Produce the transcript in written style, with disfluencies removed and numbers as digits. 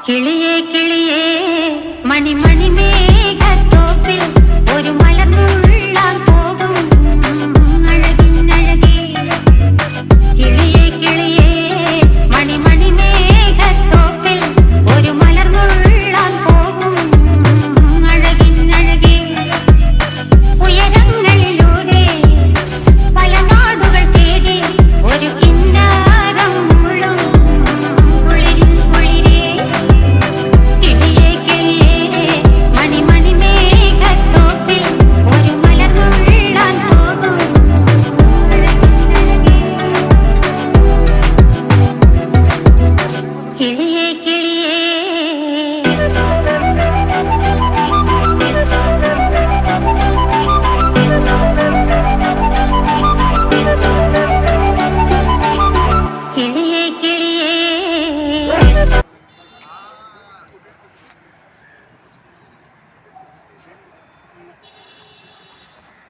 കിളിയേ കിളിയേ മണിമണി മേഘത്തോപ്പിൽ ഒരു മലർന്നുള്ളാൻ പോകും അഴകിനഴകേ. കിളിയേ കിളിയേ മണിമണി മേഘത്തോപ്പിൽ ഒരു മലർന്നുള്ളാൻ പോകും അഴകിനഴകേ. ഉയരങ്ങളിലൂടെ പല നാടുകൾ തേടി ഒരു കിന്നാരം മുള്ളും കുളിരിൻ കുളിരേ. കിളിയേ കിളിയേ മണിമണി മേഘത്തോപ്പിൽ ഒരു മലർന്നുള്ളാൻ പോകും അഴകിനഴകേ. കിളിയേ കിളിയേ കിളിയേ കിളിയേ.